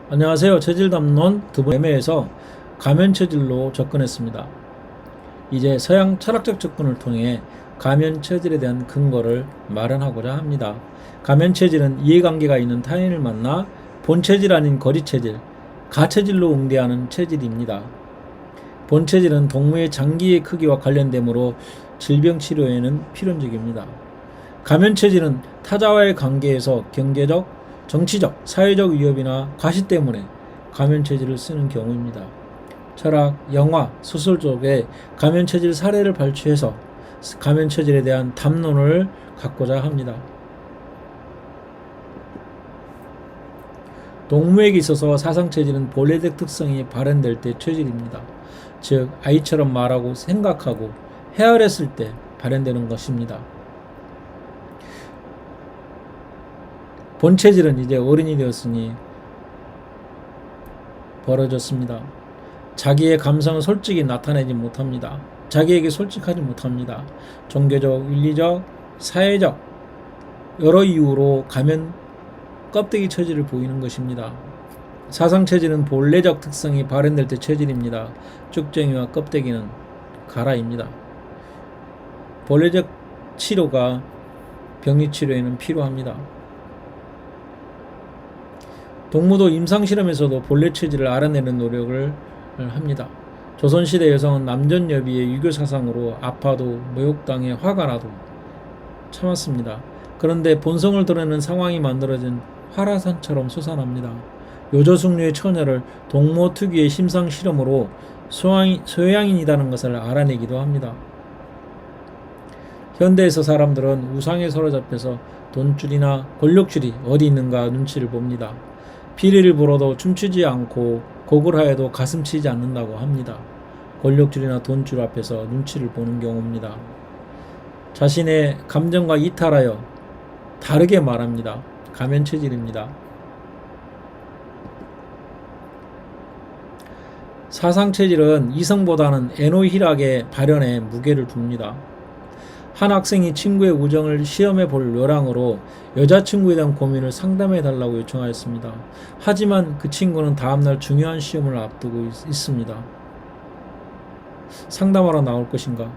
안녕하세요. 체질 담론 두분 매매에서 가면 체질로 접근했습니다. 이제 서양 철학적 접근을 통해 가면 체질에 대한 근거를 마련하고자 합니다. 가면 체질은 이해관계가 있는 타인을 만나 본 체질 아닌 거리 체질, 가체질로 응대하는 체질입니다. 본 체질은 동무의 장기의 크기와 관련되므로 질병 치료에는 필연적입니다. 가면 체질은 타자와의 관계에서 경제적, 정치적, 사회적 위협이나 과시 때문에 가면 체질을 쓰는 경우입니다. 철학, 영화, 소설 속에 가면 체질 사례를 발췌해서 가면 체질에 대한 담론을 갖고자 합니다. 동무에게 있어서 사상 체질은 본래적 특성이 발현될 때 체질입니다. 즉 아이처럼 말하고 생각하고 헤아렸을 때 발현되는 것입니다. 본 체질은 이제 어른이 되었으니 벌어졌습니다. 자기의 감성을 솔직히 나타내지 못합니다. 자기에게 솔직하지 못합니다. 종교적, 윤리적, 사회적 여러 이유로 가면 껍데기 체질을 보이는 것입니다. 사상 체질은 본래적 특성이 발현될 때 체질입니다. 쭉정이와 껍데기는 가라입니다. 본래적 치료가 병리 치료에는 필요합니다. 동무도 임상실험에서도 본래 체질을 알아내는 노력을 합니다. 조선시대 여성은 남전여비의 유교사상으로 아파도 모욕당해 화가 나도 참았습니다. 그런데 본성을 드러내는 상황이 만들어진 화라산처럼 솟아납니다. 요조숙녀의 처녀를 동무 특유의 심상실험으로 소양인이라는 것을 알아내기도 합니다. 현대에서 사람들은 우상에 사로잡혀서 돈줄이나 권력줄이 어디 있는가 눈치를 봅니다. 비리를 불어도 춤추지 않고 곡을 하여도 가슴 치지 않는다고 합니다. 권력줄이나 돈줄 앞에서 눈치를 보는 경우입니다. 자신의 감정과 이탈하여 다르게 말합니다. 가면 체질입니다. 사상 체질은 이성보다는 애노희락의 발현에 무게를 둡니다. 한 학생이 친구의 우정을 시험해 볼 요량으로 여자친구에 대한 고민을 상담해 달라고 요청하였습니다. 하지만 그 친구는 다음날 중요한 시험을 앞두고 있습니다. 상담하러 나올 것인가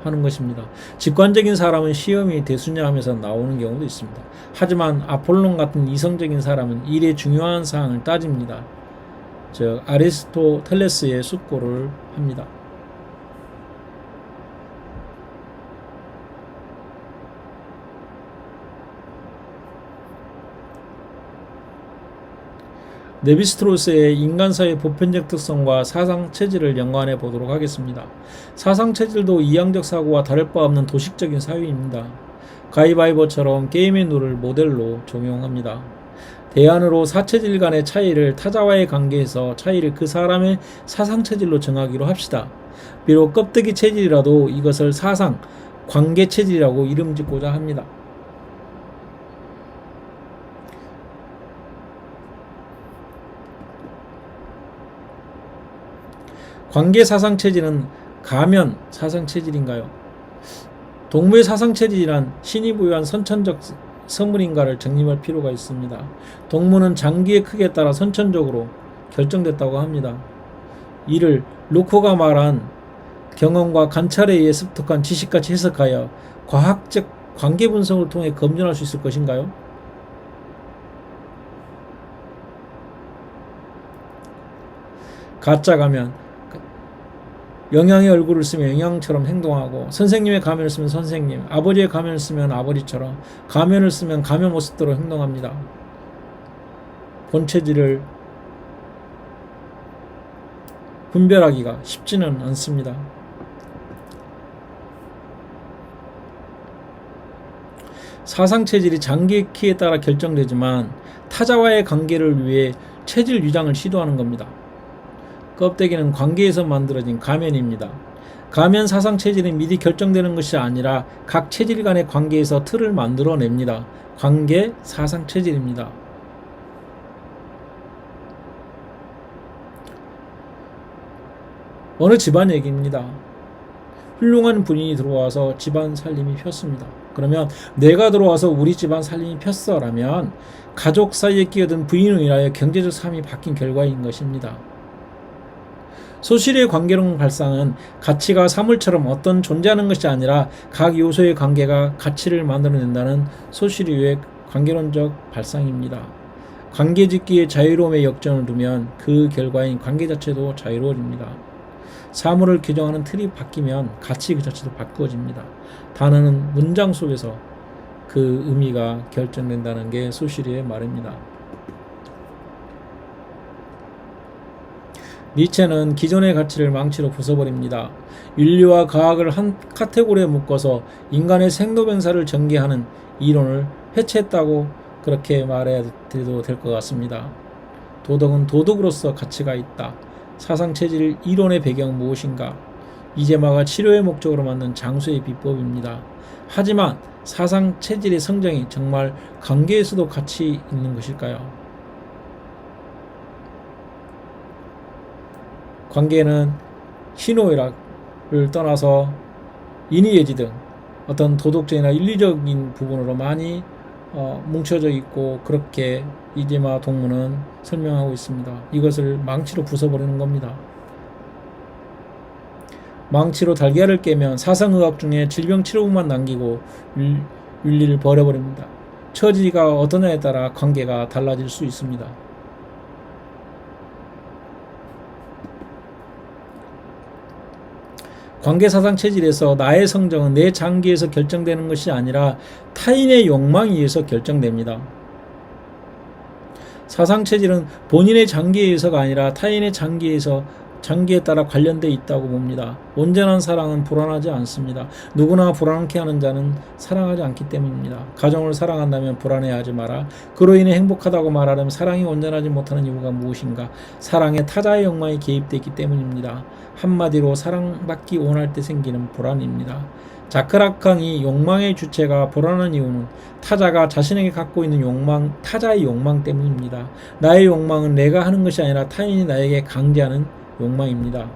하는 것입니다. 직관적인 사람은 시험이 대수냐 하면서 나오는 경우도 있습니다. 하지만 아폴론 같은 이성적인 사람은 일의 중요한 사항을 따집니다. 즉 아리스토텔레스의 숙고를 합니다. 네비스트로스의 인간사의 보편적 특성과 사상 체질을 연관해 보도록 하겠습니다. 사상 체질도 이양적 사고와 다를 바 없는 도식적인 사유입니다. 가위바위보처럼 게임의 룰을 모델로 적용합니다. 대안으로 사체질 간의 차이를 타자와의 관계에서 차이를 그 사람의 사상 체질로 정하기로 합시다. 비록 껍데기 체질이라도 이것을 사상, 관계 체질이라고 이름 짓고자 합니다. 관계 사상 체질은 가면 사상 체질인가요? 동무의 사상 체질이란 신이 부여한 선천적 선물인가를 정립할 필요가 있습니다. 동무는 장기의 크기에 따라 선천적으로 결정됐다고 합니다. 이를 루코가 말한 경험과 관찰에 의해 습득한 지식까지 해석하여 과학적 관계 분석을 통해 검증할 수 있을 것인가요? 가짜 가면 영양의 얼굴을 쓰면 영양처럼 행동하고, 선생님의 가면을 쓰면 선생님, 아버지의 가면을 쓰면 아버지처럼, 가면을 쓰면 가면 모습대로 행동합니다. 본체질을 분별하기가 쉽지는 않습니다. 사상체질이 장기의 키에 따라 결정되지만 타자와의 관계를 위해 체질 위장을 시도하는 겁니다. 껍데기는 관계에서 만들어진 가면입니다. 가면 사상 체질은 미리 결정되는 것이 아니라 각 체질 간의 관계에서 틀을 만들어냅니다. 관계 사상 체질입니다. 어느 집안 얘기입니다. 훌륭한 분이 들어와서 집안 살림이 폈습니다. 그러면 내가 들어와서 우리 집안 살림이 폈어라면 가족 사이에 끼어든 부인으로 인하여 경제적 삶이 바뀐 결과인 것입니다. 소실의 관계론 발상은 가치가 사물처럼 어떤 존재하는 것이 아니라 각 요소의 관계가 가치를 만들어낸다는 소실의 관계론적 발상입니다. 관계짓기의 자유로움에 역전을 두면 그 결과인 관계 자체도 자유로워집니다. 사물을 규정하는 틀이 바뀌면 가치 그 자체도 바꾸어집니다. 단어는 문장 속에서 그 의미가 결정된다는 게 소실의 말입니다. 니체는 기존의 가치를 망치로 부숴버립니다. 윤리와 과학을 한 카테고리에 묶어서 인간의 생로병사를 전개하는 이론을 해체했다고 그렇게 말해도 될 것 같습니다. 도덕은 도덕으로서 가치가 있다. 사상체질 이론의 배경 무엇인가? 이재마가 치료의 목적으로 만든 장수의 비법입니다. 하지만 사상체질의 성장이 정말 관계에서도 가치 있는 것일까요? 관계는 희노애락을 떠나서 인의예지 등 어떤 도덕적이나 윤리적인 부분으로 많이 뭉쳐져 있고 그렇게 이재마 동문은 설명하고 있습니다. 이것을 망치로 부숴버리는 겁니다. 망치로 달걀을 깨면 사상의학 중에 질병치료법만 남기고 윤리를 버려버립니다. 처지가 어떠냐에 따라 관계가 달라질 수 있습니다. 관계사상 체질에서 나의 성정은 내 장기에서 결정되는 것이 아니라 타인의 욕망에 의해서 결정됩니다. 사상체질은 본인의 장기에 의해서가 아니라 타인의 장기에 따라 관련되어 있다고 봅니다. 온전한 사랑은 불안하지 않습니다. 누구나 불안케 하는 자는 사랑하지 않기 때문입니다. 가정을 사랑한다면 불안해하지 마라. 그로 인해 행복하다고 말하려면 사랑이 온전하지 못하는 이유가 무엇인가? 사랑에 타자의 욕망이 개입되어 있기 때문입니다. 한마디로 사랑받기 원할 때 생기는 불안입니다. 자크라캉이 욕망의 주체가 불안한 이유는 타자가 자신에게 갖고 있는 타자의 욕망 때문입니다. 나의 욕망은 내가 하는 것이 아니라 타인이 나에게 강제하는 욕망입니다.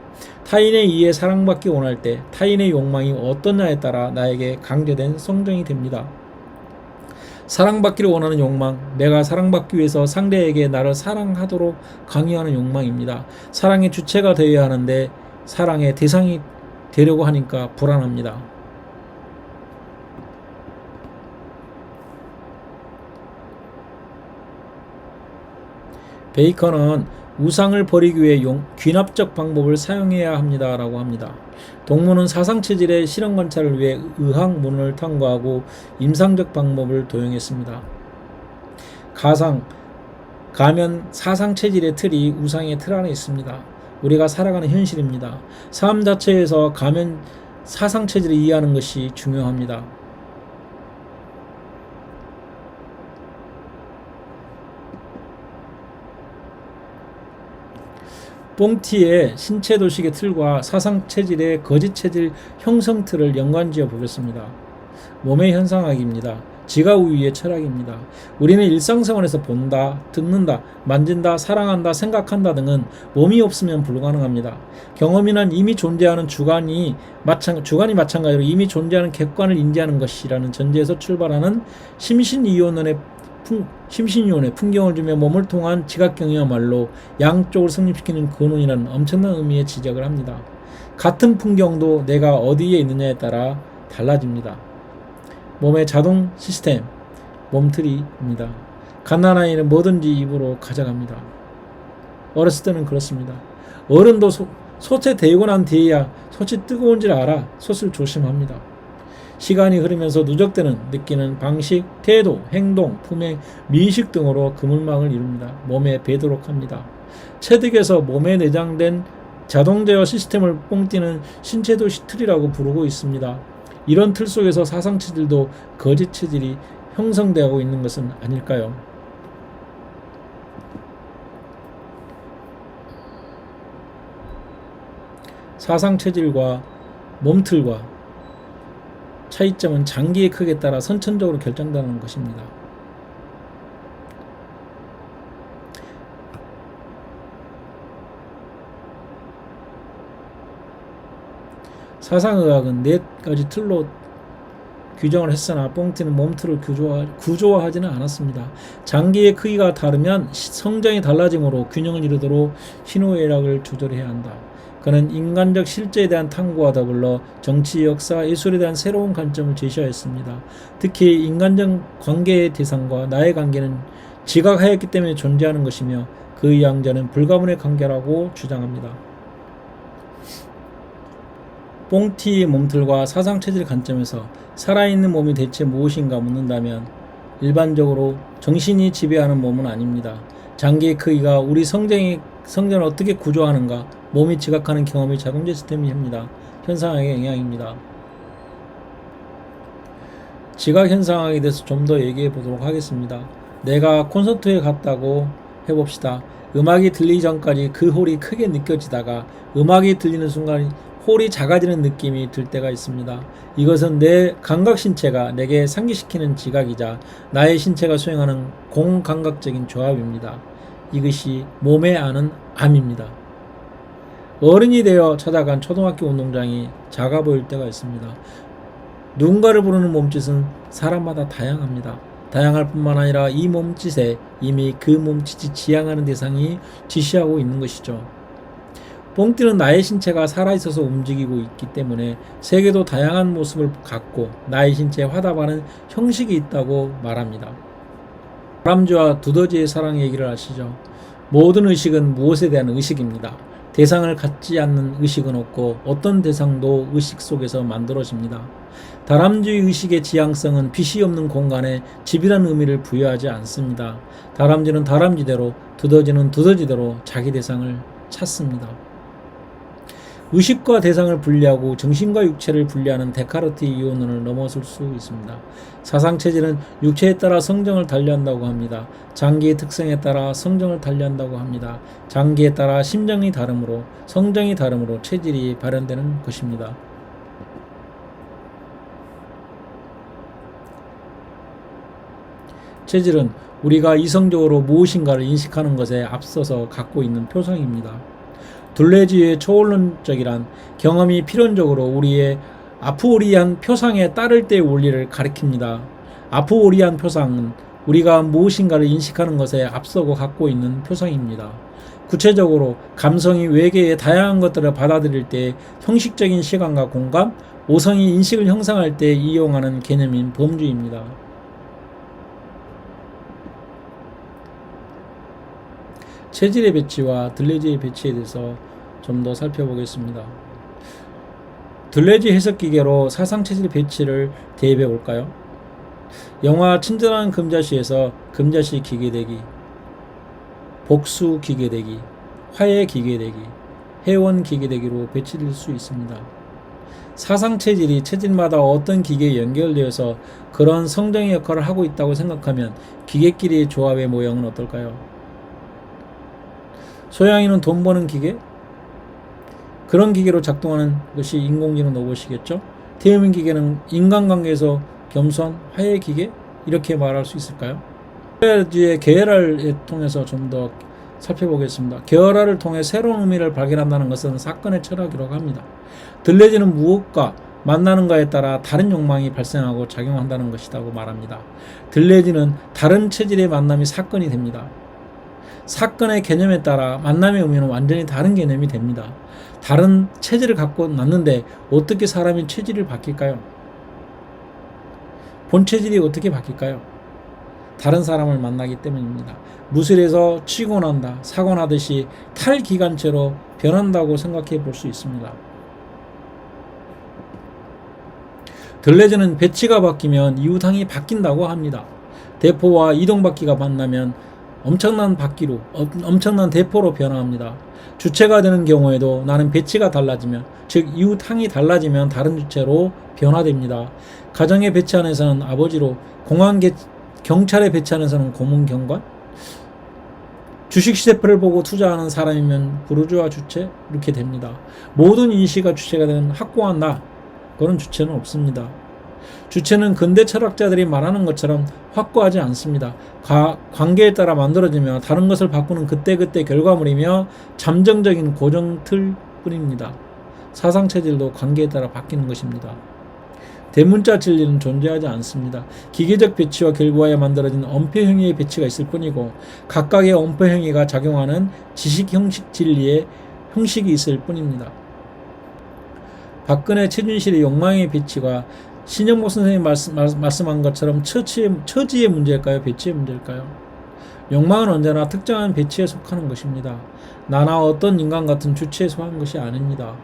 타인에 의해 사랑받기 원할 때 타인의 욕망이 어떠냐에 따라 나에게 강제된 성정이 됩니다. 사랑받기를 원하는 욕망, 내가 사랑받기 위해서 상대에게 나를 사랑하도록 강요하는 욕망입니다. 사랑의 주체가 되어야 하는데 사랑의 대상이 되려고 하니까 불안합니다. 베이컨은 우상을 버리기 위해 귀납적 방법을 사용해야 합니다. 라고 합니다. 동문은 사상체질의 실험 관찰을 위해 의학문을 탐구하고 임상적 방법을 도용했습니다. 가면 사상체질의 틀이 우상의 틀 안에 있습니다. 우리가 살아가는 현실입니다. 삶 자체에서 가면 사상체질을 이해하는 것이 중요합니다. 뽕티의 신체도식의 틀과 사상체질의 거짓체질 형성틀을 연관지어 보겠습니다. 몸의 현상학입니다. 지가우위의 철학입니다. 우리는 일상생활에서 본다, 듣는다, 만진다, 사랑한다, 생각한다 등은 몸이 없으면 불가능합니다. 경험이란 이미 존재하는 주관이 마찬가지로 이미 존재하는 객관을 인지하는 것이라는 전제에서 출발하는 심신이원의 풍경을 주며 몸을 통한 지각경이야말로 양쪽을 성립시키는 근원이라는 엄청난 의미의 지적을 합니다. 같은 풍경도 내가 어디에 있느냐에 따라 달라집니다. 몸의 자동 시스템, 몸틀이입니다. 갓난아이는 뭐든지 입으로 가져갑니다. 어렸을 때는 그렇습니다. 어른도 솥에 데우고 난 뒤에야 솥이 뜨거운지를 알아 솥을 조심합니다. 시간이 흐르면서 누적되는 느끼는 방식, 태도, 행동, 품행, 미식 등으로 그물망을 이룹니다. 몸에 배도록 합니다. 체득에서 몸에 내장된 자동 제어 시스템을 뽕띠는 신체도시 틀이라고 부르고 있습니다. 이런 틀 속에서 사상체질도 거짓체질이 형성되고 있는 것은 아닐까요? 사상체질과 몸틀과 차이점은 장기의 크기에 따라 선천적으로 결정되는 것입니다. 사상의학은 네 가지 틀로 규정을 했으나 뽕티는 몸틀을 구조화하지는 않았습니다. 장기의 크기가 다르면 성정이 달라지므로 균형을 이루도록 희노애락을 조절해야 한다. 그는 인간적 실제에 대한 탐구와 더불어 정치, 역사, 예술에 대한 새로운 관점을 제시하였습니다. 특히 인간적 관계의 대상과 나의 관계는 지각하였기 때문에 존재하는 것이며 그의 양자는 불가분의 관계라고 주장합니다. 뽕티의 몸틀과 사상체질 관점에서 살아있는 몸이 대체 무엇인가 묻는다면 일반적으로 정신이 지배하는 몸은 아닙니다. 장기의 크기가 우리 성전을 어떻게 구조하는가, 몸이 지각하는 경험이 자동제 시스템입니다. 현상학의 영향입니다. 지각 현상학에 대해서 좀 더 얘기해 보도록 하겠습니다. 내가 콘서트에 갔다고 해봅시다. 음악이 들리기 전까지 그 홀이 크게 느껴지다가 음악이 들리는 순간 홀이 작아지는 느낌이 들 때가 있습니다. 이것은 내 감각신체가 내게 상기시키는 지각이자 나의 신체가 수행하는 공감각적인 조합입니다. 이것이 몸에 아는 암입니다. 어른이 되어 찾아간 초등학교 운동장이 작아 보일 때가 있습니다. 누군가를 부르는 몸짓은 사람마다 다양합니다. 다양할 뿐만 아니라 이 몸짓에 이미 그 몸짓이 지향하는 대상이 지시하고 있는 것이죠. 뽕띠는 나의 신체가 살아있어서 움직이고 있기 때문에 세계도 다양한 모습을 갖고 나의 신체에 화답하는 형식이 있다고 말합니다. 다람쥐와 두더지의 사랑 얘기를 아시죠? 모든 의식은 무엇에 대한 의식입니다. 대상을 갖지 않는 의식은 없고 어떤 대상도 의식 속에서 만들어집니다. 다람쥐 의식의 지향성은 빛이 없는 공간에 집이라는 의미를 부여하지 않습니다. 다람쥐는 다람쥐대로, 두더지는 두더지대로 자기 대상을 찾습니다. 의식과 대상을 분리하고 정신과 육체를 분리하는 데카르트의 이론을 넘어설 수 있습니다. 사상체질은 육체에 따라 성정을 달리한다고 합니다. 장기의 특성에 따라 성정을 달리한다고 합니다. 장기에 따라 심정이 다르므로 성정이 다르므로 체질이 발현되는 것입니다. 체질은 우리가 이성적으로 무엇인가를 인식하는 것에 앞서서 갖고 있는 표성입니다. 둘레주의의 초원론적이란 경험이 필연적으로 우리의 아프오리안 표상에 따를 때의 원리를 가리킵니다. 아프오리안 표상은 우리가 무엇인가를 인식하는 것에 앞서고 갖고 있는 표상입니다. 구체적으로 감성이 외계의 다양한 것들을 받아들일 때 형식적인 시간과 공간, 오성이 인식을 형성할 때 이용하는 개념인 범주입니다. 체질의 배치와 들레지의 배치에 대해서 좀 더 살펴보겠습니다. 들레지 해석기계로 사상체질 배치를 대입해 볼까요? 영화 친절한 금자씨에서 금자씨 기계대기, 복수 기계대기, 화해 기계대기, 회원 기계대기로 배치될 수 있습니다. 사상체질이 체질마다 어떤 기계에 연결되어서 그런 성정의 역할을 하고 있다고 생각하면 기계끼리의 조합의 모형은 어떨까요? 소양이는 돈 버는 기계? 그런 기계로 작동하는 것이 인공지능 로봇이겠죠? 태음인 기계는 인간관계에서 겸손, 화해 기계? 이렇게 말할 수 있을까요? 들레지의 계열화를 통해서 좀 더 살펴보겠습니다. 계열화를 통해 새로운 의미를 발견한다는 것은 사건의 철학이라고 합니다. 들레지는 무엇과 만나는가에 따라 다른 욕망이 발생하고 작용한다는 것이라고 말합니다. 들레지는 다른 체질의 만남이 사건이 됩니다. 사건의 개념에 따라 만남의 의미는 완전히 다른 개념이 됩니다. 다른 체질을 갖고 났는데 어떻게 사람이 체질을 바뀔까요? 본 체질이 어떻게 바뀔까요? 다른 사람을 만나기 때문입니다. 무술에서 치고 난다, 사고 나듯이 탈기관체로 변한다고 생각해 볼 수 있습니다. 들레즈는 배치가 바뀌면 이웃항이 바뀐다고 합니다. 대포와 이동바퀴가 만나면 엄청난 대포로 변화합니다. 주체가 되는 경우에도 나는 배치가 달라지면, 즉 이웃항이 달라지면 다른 주체로 변화됩니다. 가정의 배치 안에서는 아버지로, 경찰의 배치 안에서는 고문경관, 주식 시세표를 보고 투자하는 사람이면 부르주아 주체, 이렇게 됩니다. 모든 인시가 주체가 되는 확고한 나, 그런 주체는 없습니다. 주체는 근대 철학자들이 말하는 것처럼 확고하지 않습니다. 관계에 따라 만들어지며 다른 것을 바꾸는 그때그때 결과물이며 잠정적인 고정틀 뿐입니다. 사상체질도 관계에 따라 바뀌는 것입니다. 대문자 진리는 존재하지 않습니다. 기계적 배치와 결과에 만들어진 엄폐행위의 배치가 있을 뿐이고 각각의 엄폐행위가 작용하는 지식 형식 진리의 형식이 있을 뿐입니다. 박근혜 최준실의 욕망의 배치가 신영복 선생님이 말씀한 것처럼 처지의 문제일까요? 배치의 문제일까요? 욕망은 언제나 특정한 배치에 속하는 것입니다. 나나 어떤 인간 같은 주체에 속한 것이 아닙니다.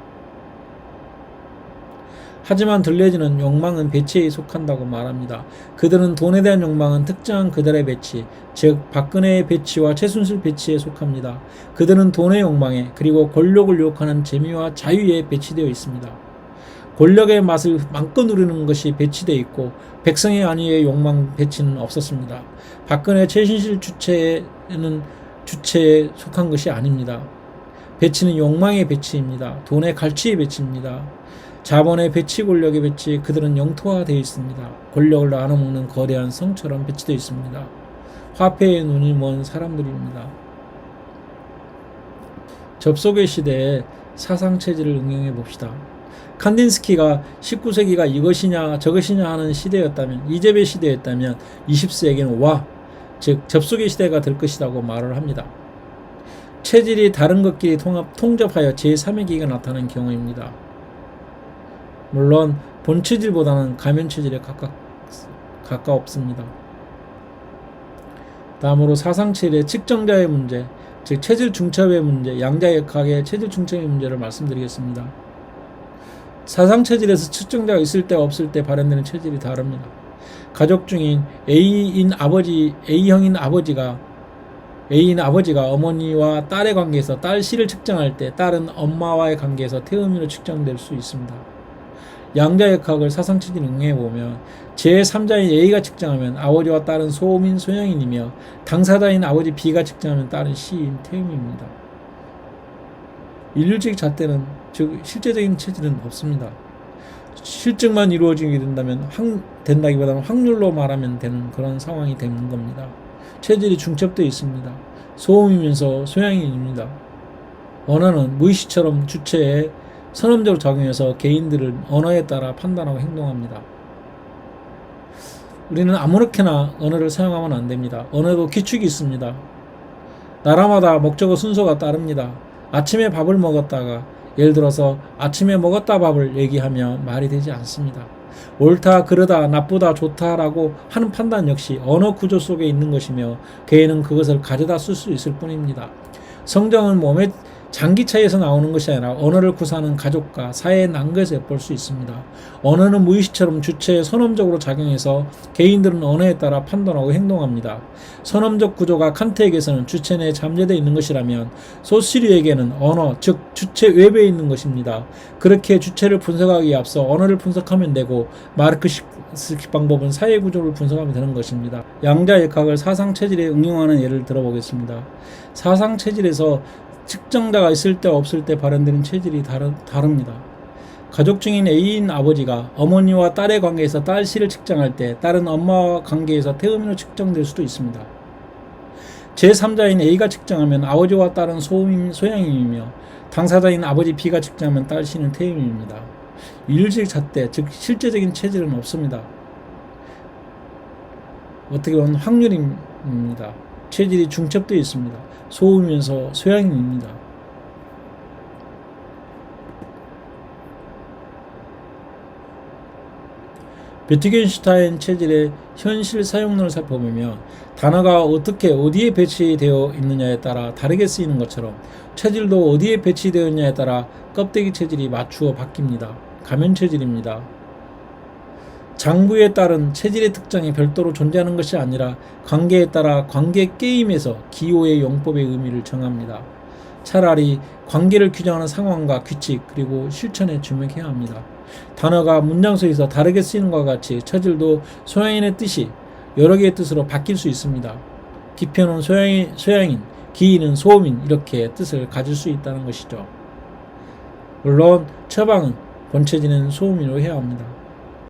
하지만 들레즈는 욕망은 배치에 속한다고 말합니다. 그들은 돈에 대한 욕망은 특정한 그들의 배치, 즉 박근혜의 배치와 최순실 배치에 속합니다. 그들은 돈의 욕망에 그리고 권력을 유혹하는 재미와 자유에 배치되어 있습니다. 권력의 맛을 마음껏 누리는 것이 배치되어 있고 백성의 안위의 욕망 배치는 없었습니다. 박근혜 최순실 주체에 속한 것이 아닙니다. 배치는 욕망의 배치입니다. 돈의 갈취의 배치입니다. 자본의 배치, 권력의 배치, 그들은 영토화되어 있습니다. 권력을 나눠먹는 거대한 성처럼 배치되어 있습니다. 화폐의 눈이 먼 사람들입니다. 접속의 시대에 사상체질을 응용해 봅시다. 칸딘스키가 19세기가 이것이냐 저것이냐 하는 시대였다면, 이재배 시대였다면 20세기는 와, 즉 접속의 시대가 될 것이라고 말을 합니다. 체질이 다른 것끼리 통접하여 제3의 기가 나타나는 경우입니다. 물론 본체질보다는 가면체질에 가까웠습니다. 다음으로 사상체질의 측정자의 문제, 즉 체질 중첩의 문제, 양자역학의 체질 중첩의 문제를 말씀드리겠습니다. 사상체질에서 측정자가 있을 때 없을 때 발현되는 체질이 다릅니다. 가족 중인 A형인 아버지가 어머니와 딸의 관계에서 딸 C를 측정할 때 딸은 엄마와의 관계에서 태음인으로 측정될 수 있습니다. 양자역학을 사상체질에 응용해보면 제3자인 A가 측정하면 아버지와 딸은 소음인 소양인이며 당사자인 아버지 B가 측정하면 딸은 C인 태음입니다. 일률적 잣대는, 즉 실제적인 체질은 없습니다. 실증만 이루어지게 된다기보다는 확률로 말하면 되는 그런 상황이 되는 겁니다. 체질이 중첩되어 있습니다. 소음이면서 소양인입니다. 언어는 무의식처럼 주체에 선험적으로 작용해서 개인들은 언어에 따라 판단하고 행동합니다. 우리는 아무렇게나 언어를 사용하면 안 됩니다. 언어도 규칙이 있습니다. 나라마다 목적어 순서가 따릅니다. 아침에 밥을 먹었다가, 예를 들어서 아침에 먹었다 밥을 얘기하면 말이 되지 않습니다. 옳다, 그러다, 나쁘다, 좋다라고 하는 판단 역시 언어 구조 속에 있는 것이며 개인은 그것을 가져다 쓸 수 있을 뿐입니다. 성정은 몸의 장기 차이에서 나오는 것이 아니라 언어를 구사하는 가족과 사회의 난거에서 엿볼 수 있습니다. 언어는 무의식처럼 주체에 선험적으로 작용해서 개인들은 언어에 따라 판단하고 행동합니다. 선험적 구조가 칸트에게서는 주체 내에 잠재되어 있는 것이라면 소시리에게는 언어, 즉 주체 외부에 있는 것입니다. 그렇게 주체를 분석하기에 앞서 언어를 분석하면 되고 마르크스식 방법은 사회 구조를 분석하면 되는 것입니다. 양자역학을 사상체질에 응용하는 예를 들어보겠습니다. 사상체질에서 측정자가 있을 때 없을 때 발현되는 체질이 다릅니다. 가족 중인 A인 아버지가 어머니와 딸의 관계에서 딸 C를 측정할 때 딸은 엄마와 관계에서 태음인으로 측정될 수도 있습니다. 제3자인 A가 측정하면 아버지와 딸은 소양인이며 당사자인 아버지 B가 측정하면 딸 C는 태음인입니다. 일률적 잣대, 즉 실제적인 체질은 없습니다. 어떻게 보면 확률입니다. 체질이 중첩되어 있습니다. 소음이면서 소양인입니다. 비트겐슈타인 체질의 현실 사용론을 살펴보면 단어가 어디에 배치되어 있느냐에 따라 다르게 쓰이는 것처럼 체질도 어디에 배치되어 있느냐에 따라 껍데기 체질이 맞추어 바뀝니다. 가면 체질입니다. 장부에 따른 체질의 특징이 별도로 존재하는 것이 아니라 관계에 따라 관계 게임에서 기호의 용법의 의미를 정합니다. 차라리 관계를 규정하는 상황과 규칙 그리고 실천에 주목해야 합니다. 단어가 문장 속에서 다르게 쓰이는 것과 같이 체질도 소양인의 뜻이 여러 개의 뜻으로 바뀔 수 있습니다. 기표는 소양인, 기인은 소음인 이렇게 뜻을 가질 수 있다는 것이죠. 물론 처방은 본체질은 소음인으로 해야 합니다.